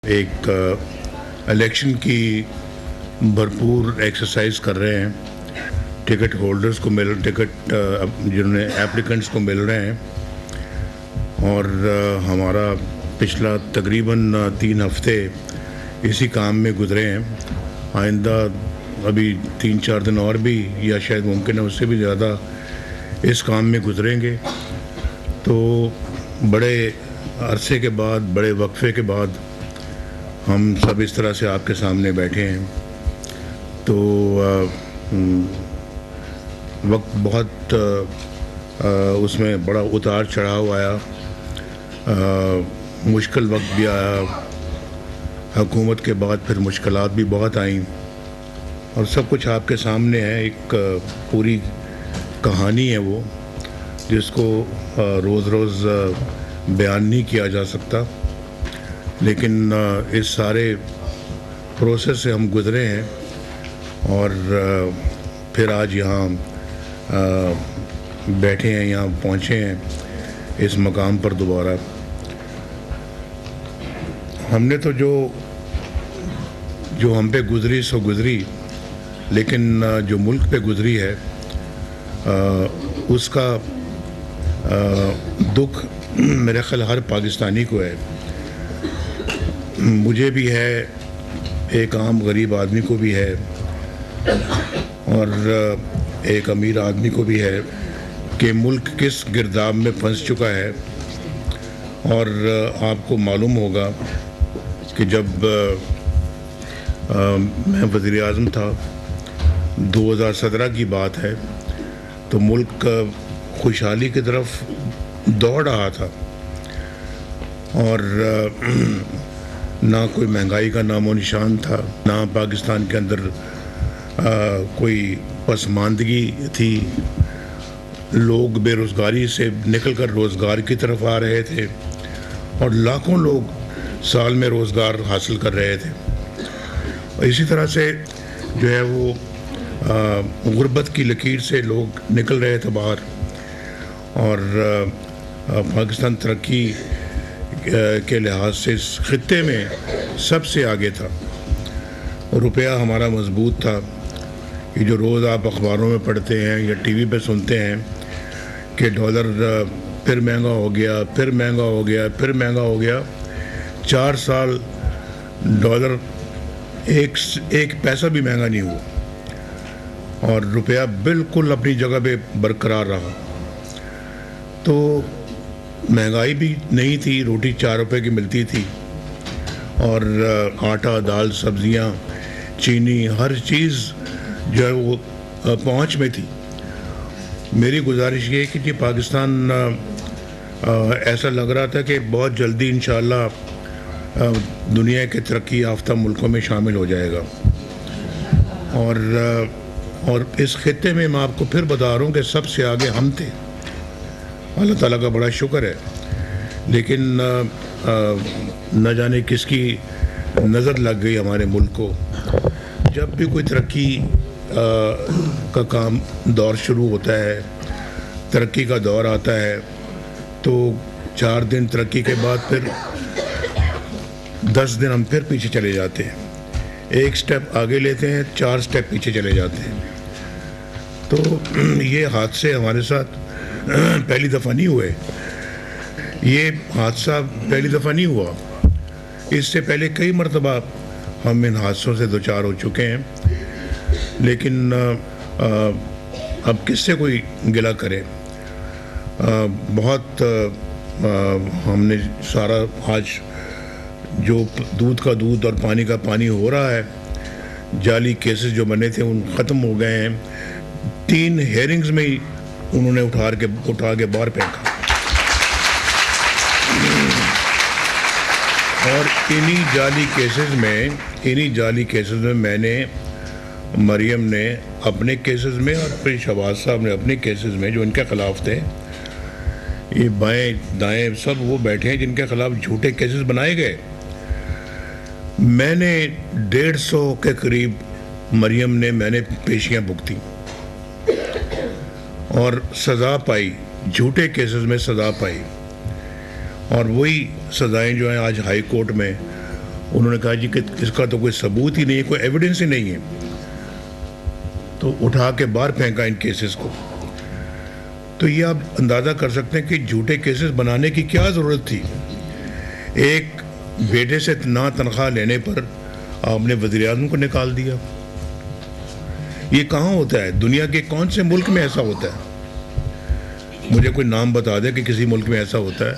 एक इलेक्शन की भरपूर एक्सरसाइज कर रहे हैं। टिकट होल्डर्स को जिन्होंने एप्लीकेंट्स को मिल रहे हैं और हमारा पिछला तकरीबन 3 हफ्ते इसी काम में गुजरे हैं। आइंदा अभी 3-4 दिन और भी या शायद मुमकिन है उससे भी ज़्यादा इस काम में गुजरेंगे। तो बड़े अरसे के बाद, बड़े वक्फे के बाद हम सब इस तरह से आपके सामने बैठे हैं। तो वक्त बहुत उसमें बड़ा उतार चढ़ाव आया, मुश्किल वक्त भी आया। हुकूमत के बाद फिर मुश्किलात भी बहुत आईं और सब कुछ आपके सामने है। एक पूरी कहानी है वो, जिसको रोज़ रोज़ बयान नहीं किया जा सकता, लेकिन इस सारे प्रोसेस से हम गुज़रे हैं और फिर आज यहाँ बैठे हैं, यहाँ पहुँचे हैं इस मकाम पर दोबारा। हमने तो जो हम पे गुज़री सो गुज़री, लेकिन जो मुल्क पे गुज़री है उसका दुख मेरे ख्याल हर पाकिस्तानी को है। मुझे भी है, एक आम गरीब आदमी को भी है और एक अमीर आदमी को भी है कि मुल्क किस गिरदाब में फंस चुका है। और आपको मालूम होगा कि जब मैं वज़ीर आज़म था, 2017 की बात है, तो मुल्क खुशहाली की तरफ दौड़ रहा था और ना कोई महंगाई का नामो निशान था, ना पाकिस्तान के अंदर कोई पसमानदगी थी। लोग बेरोज़गारी से निकलकर रोज़गार की तरफ आ रहे थे और लाखों लोग साल में रोज़गार हासिल कर रहे थे। और इसी तरह से जो है वो गुर्बत की लकीर से लोग निकल रहे थे बाहर और पाकिस्तान तरक्की के लिहाज से इस खित्ते में सबसे आगे था। रुपया हमारा मजबूत था। ये जो रोज़ आप अखबारों में पढ़ते हैं या टीवी पे सुनते हैं कि डॉलर फिर महंगा हो गया, फिर महंगा हो गया, फिर महंगा हो गया। 4 साल डॉलर एक पैसा भी महंगा नहीं हुआ और रुपया बिल्कुल अपनी जगह पे बरकरार रहा। तो महंगाई भी नहीं थी, रोटी 4 रुपए की मिलती थी और आटा, दाल, सब्जियां, चीनी, हर चीज़ जो है वो पहुंच में थी। मेरी गुजारिश ये है कि जी पाकिस्तान ऐसा लग रहा था कि बहुत जल्दी इंशाअल्लाह दुनिया के तरक्की याफ्ता मुल्कों में शामिल हो जाएगा। और इस खित्ते में मैं आपको फिर बता रहा हूँ कि सबसे आगे हम थे। अल्लाह ताला का बड़ा शुक्र है, लेकिन न जाने किसकी नज़र लग गई हमारे मुल्क को। जब भी कोई तरक्की का काम दौर शुरू होता है, तरक्की का दौर आता है, तो 4 दिन तरक्की के बाद फिर 10 दिन हम फिर पीछे चले जाते हैं। 1 स्टेप आगे लेते हैं, 4 स्टेप पीछे चले जाते हैं। तो ये हादसे हमारे साथ पहली दफ़ा नहीं हुए। ये हादसा पहली दफ़ा नहीं हुआ, इससे पहले कई मरतबा हम इन हादसों से दो चार हो चुके हैं। लेकिन अब किससे कोई गिला करे। बहुत हमने सारा आज जो दूध का दूध और पानी का पानी हो रहा है, जाली केसेस जो बने थे उन ख़त्म हो गए हैं। 3 हेयरिंग्स में ही उन्होंने उठा के बाहर फेंका और इन्हीं जाली केसेस में मैंने, मरियम ने अपने केसेस में और फिर शहबाज साहब ने अपने केसेस में जो इनके ख़िलाफ़ थे, ये बाएं दाएं सब वो बैठे हैं जिनके ख़िलाफ़ झूठे केसेस बनाए गए। मैंने 150 के करीब मैंने पेशियां भुगती और सज़ा पाई, झूठे केसेस में सज़ा पाई। और वही सज़ाएं जो हैं आज हाई कोर्ट में उन्होंने कहा जी कि इसका तो कोई सबूत ही नहीं है, कोई एविडेंस ही नहीं है, तो उठा के बाहर फेंका इन केसेस को। तो ये आप अंदाज़ा कर सकते हैं कि झूठे केसेस बनाने की क्या ज़रूरत थी। एक बेटे से ना तनख्वाह लेने पर आपने वज़ीर आज़म को निकाल दिया। ये कहाँ होता है? दुनिया के कौन से मुल्क में ऐसा होता है? मुझे कोई नाम बता दे कि किसी मुल्क में ऐसा होता है,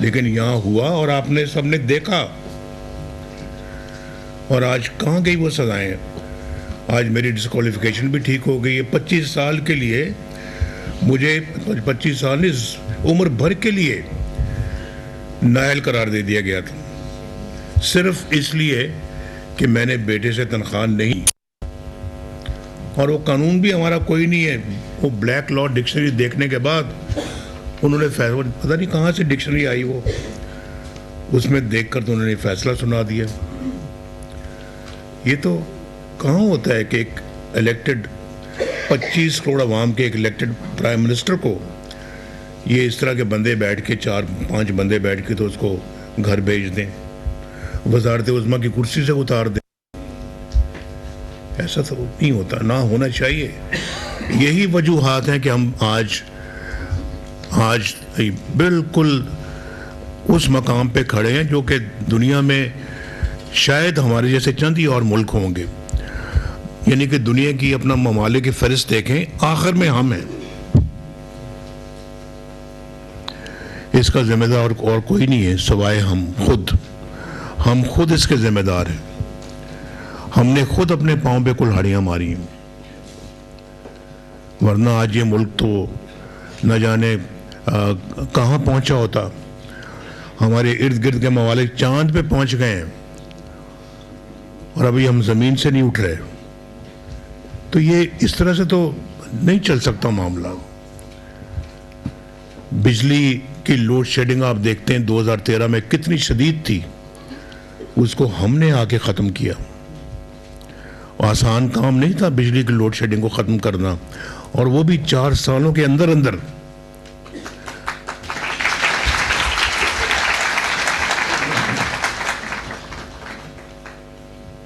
लेकिन यहाँ हुआ और आपने सबने देखा। और आज कहाँ गई वो सजाएं? आज मेरी डिस्क्वालिफिकेशन भी ठीक हो गई है। 25 साल के लिए मुझे 25 साल इस उम्र भर के लिए नाअहल करार दे दिया गया था, सिर्फ इसलिए कि मैंने बेटे से तनख्वाह नहीं। और वो कानून भी हमारा कोई नहीं है। वो ब्लैक लॉ डिक्शनरी देखने के बाद उन्होंने फैसला, पता नहीं कहाँ से डिक्शनरी आई वो, उसमें देखकर तो उन्होंने फैसला सुना दिया। ये तो कहाँ होता है कि एक इलेक्टेड 25 करोड़ अवाम के एक इलेक्टेड प्राइम मिनिस्टर को ये इस तरह के बंदे बैठ के 4-5 बंदे बैठ के तो उसको घर भेज दें, वज़ारत उज़्मा की कुर्सी से उतार दें। ऐसा तो नहीं होता, ना होना चाहिए। यही वजूहात हैं कि हम आज बिल्कुल उस मकाम पे खड़े हैं जो कि दुनिया में शायद हमारे जैसे चंद ही और मुल्क होंगे। यानी कि दुनिया की अपना ममालिक की फहरिस्त देखें, आखिर में हम हैं। इसका जिम्मेदार और कोई नहीं है सिवाय हम खुद इसके जिम्मेदार हैं। हमने खुद अपने पाँव पे कुल्हाड़ियाँ मारी हैं, वरना आज ये मुल्क तो न जाने कहाँ पहुँचा होता। हमारे इर्द गिर्द के ममालिक चांद पे पहुँच गए हैं और अभी हम ज़मीन से नहीं उठ रहे। तो ये इस तरह से तो नहीं चल सकता मामला। बिजली की लोड शेडिंग आप देखते हैं 2013 में कितनी शदीद थी, उसको हमने आके ख़त्म किया। आसान काम नहीं था बिजली की लोड शेडिंग को ख़त्म करना, और वो भी 4 सालों के अंदर अंदर।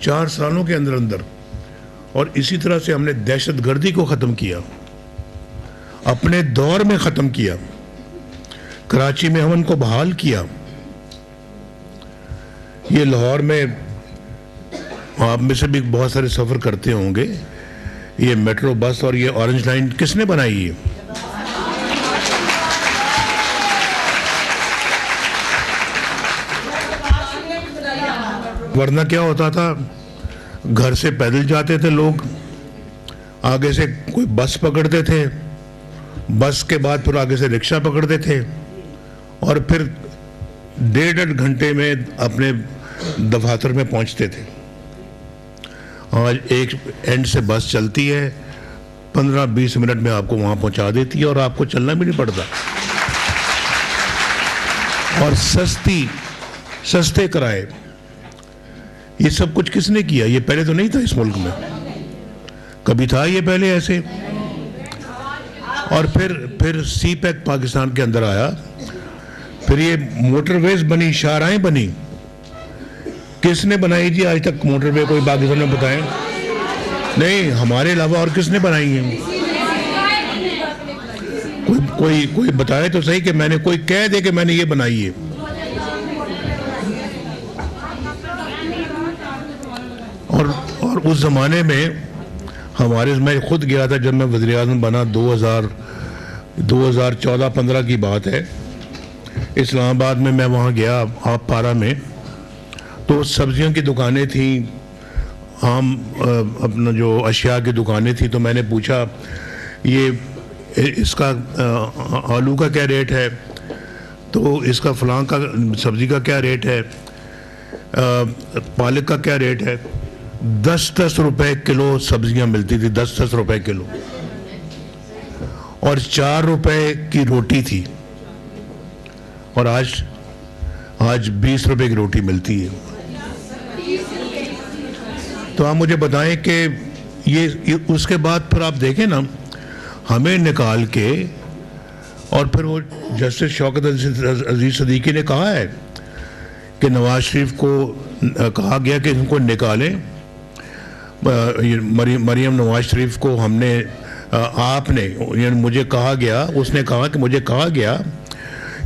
चार सालों के अंदर अंदर। और इसी तरह से हमने दहशतगर्दी को ख़त्म किया, अपने दौर में ख़त्म किया। कराची में अमन को बहाल किया। ये लाहौर में आप में से भी बहुत सारे सफ़र करते होंगे, ये मेट्रो बस और ये ऑरेंज लाइन किसने बनाई है? वरना क्या होता था, घर से पैदल जाते थे लोग, आगे से कोई बस पकड़ते थे, बस के बाद फिर आगे से रिक्शा पकड़ते थे, और फिर 1.5 घंटे में अपने दफातर में पहुंचते थे। आज एक एंड से बस चलती है, 15-20 मिनट में आपको वहां पहुंचा देती है और आपको चलना भी नहीं पड़ता। और सस्ते किराए, ये सब कुछ किसने किया? ये पहले तो नहीं था इस मुल्क में, कभी था ये पहले ऐसे? और फिर सी पैक पाकिस्तान के अंदर आया, फिर ये मोटरवेज बनी, शाहराहें बनी। किसने बनाई जी आज तक मोटरवे? कोई पाकिस्तान में बताएं? नहीं, हमारे अलावा और किसने बनाई है? कोई बताए तो सही कि मैंने, कोई कह दे कि मैंने ये बनाई है। और उस ज़माने में हमारे, मैं खुद गया था जब मैं वज़ीर आज़म बना, 2014-15 की बात है। इस्लामाबाद में मैं वहाँ गया, आप पारा में, तो सब्जियों की दुकानें थी, आम अपना जो अशिया की दुकानें थी। तो मैंने पूछा ये इसका आलू का क्या रेट है, तो इसका फलां का सब्ज़ी का क्या रेट है, पालक का क्या रेट है। 10-10 रुपए किलो सब्जियां मिलती थी, 10-10 रुपए किलो, और 4 रुपए की रोटी थी। और आज 20 रुपए की रोटी मिलती है। तो आप मुझे बताएं कि ये उसके बाद फिर आप देखें ना, हमें निकाल के, और फिर वो जस्टिस शौकत अजीज सिद्दीकी ने कहा है कि नवाज शरीफ को कहा गया कि इनको निकालें। मरियम नवाज शरीफ को हमने आपने मुझे कहा गया, उसने कहा कि मुझे कहा गया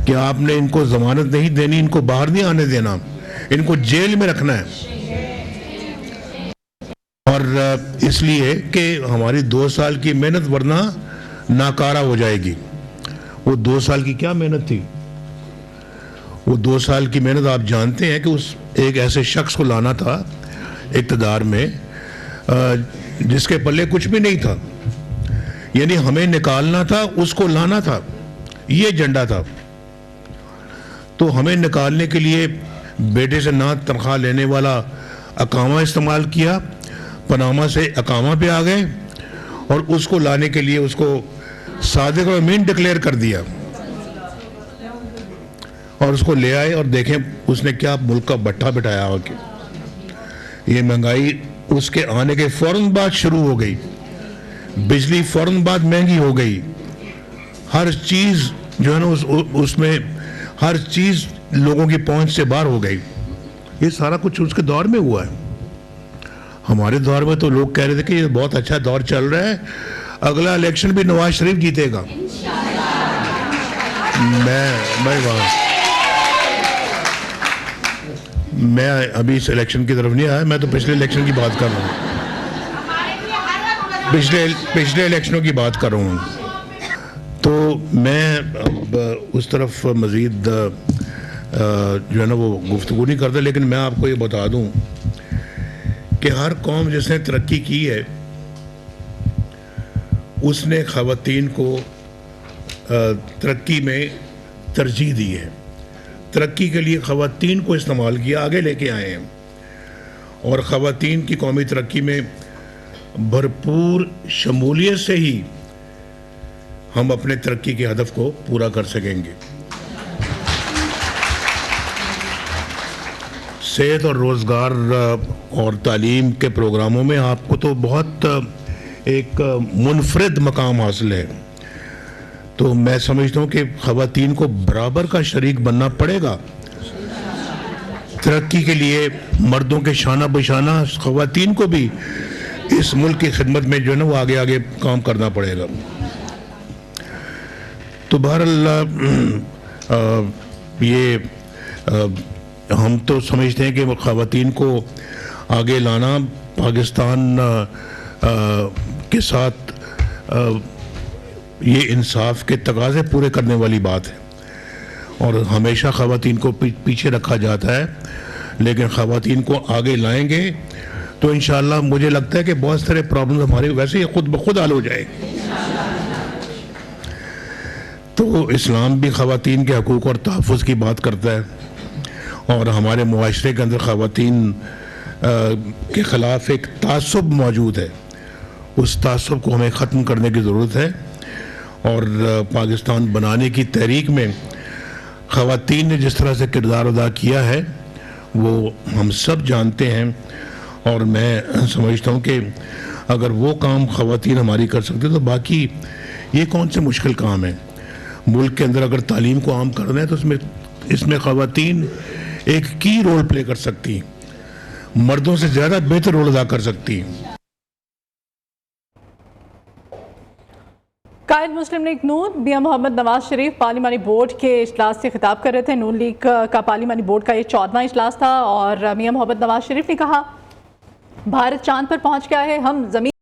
कि आपने इनको ज़मानत नहीं देनी, इनको बाहर नहीं आने देना, इनको जेल में रखना है। और इसलिए कि हमारी 2 साल की मेहनत वरना नाकारा हो जाएगी। वो 2 साल की क्या मेहनत थी? वो 2 साल की मेहनत आप जानते हैं कि उस एक ऐसे शख्स को लाना था इक़्तिदार में जिसके पल्ले कुछ भी नहीं था, यानी हमें निकालना था, उसको लाना था, ये एजेंडा था। तो हमें निकालने के लिए बेटे से ना तनख्वाह लेने वाला अकामा इस्तेमाल किया, पनामा से अकामा पे आ गए और उसको लाने के लिए उसको सादिक और अमीन डिक्लेयर कर दिया और उसको ले आए और देखें उसने क्या मुल्क का भट्ठा बिठाया आके। ये महंगाई उसके आने के फौरन बाद शुरू हो गई, बिजली फौरन बाद महंगी हो गई, हर चीज़ जो है ना उसमें हर चीज़ लोगों की पहुंच से बाहर हो गई। ये सारा कुछ उसके दौर में हुआ है। हमारे दौर में तो लोग कह रहे थे कि ये बहुत अच्छा दौर चल रहा है, अगला इलेक्शन भी नवाज शरीफ जीतेगा। मैं अभी इस इलेक्शन की तरफ नहीं आया, मैं तो पिछले इलेक्शन की बात कर रहा हूँ, पिछले इलेक्शनों की बात कर रहा हूँ। तो मैं अब उस तरफ मज़ीद जो है ना वो गुफ्तगू नहीं करता, लेकिन मैं आपको ये बता दूँ कि हर कौम जिसने तरक्की की है उसने ख़वातीन को तरक्की में तरजीह दी है, तरक्की के लिए ख़वातीन को इस्तेमाल किया, आगे लेके आए हैं और ख़वातीन की कौमी तरक्की में भरपूर शमूलियत से ही हम अपने तरक्की के हदफ को पूरा कर सकेंगे। सेहत और रोज़गार और तालीम के प्रोग्रामों में आपको तो बहुत एक मुनफरिद मकाम हासिल है। तो मैं समझता हूँ कि ख़वातीन को बराबर का शरीक बनना पड़ेगा। तरक्की के लिए मर्दों के शाना बशाना ख़वातीन को भी इस मुल्क की खिदमत में जो है ना वो आगे आगे काम करना पड़ेगा। तो बहरहाल हम तो समझते हैं कि ख़वातीन को आगे लाना पाकिस्तान के साथ ये इंसाफ के तकाज़े पूरे करने वाली बात है और हमेशा ख़वातीन को पीछे रखा जाता है, लेकिन ख़वातीन को आगे लाएंगे तो इंशाअल्लाह मुझे लगता है कि बहुत सारे प्रॉब्लम हमारे वैसे ही खुद ब खुद हल हो जाएंगे। तो इस्लाम भी ख़वातीन के हकूक़ और तहफ़्फ़ुज़ की बात करता है और हमारे मुआशरे के अंदर ख़वातीन के ख़िलाफ़ एक तासुब मौजूद है, उस तासुब को हमें ख़त्म करने की ज़रूरत है और पाकिस्तान बनाने की तहरीक में ख़वातीन ने जिस तरह से किरदार अदा किया है वो हम सब जानते हैं और मैं समझता हूँ कि अगर वो काम ख़वातीन हमारी कर सकते तो बाकी ये कौन से मुश्किल काम है। मुल्क के अंदर अगर तालीम को आम करना है तो इसमें ख़वातीन एक की रोल प्ले कर सकती, मर्दों से ज़्यादा बेहतर रोल अदा कर सकती। कायद मुस्लिम लीग नून मियां मोहम्मद नवाज शरीफ पार्लिमानी बोर्ड के इजलास से खिताब कर रहे थे। नून लीग का पार्लिमानी बोर्ड का ये 14वां इजलास था और मियां मोहम्मद नवाज शरीफ ने कहा भारत चांद पर पहुंच गया है, हम जमीन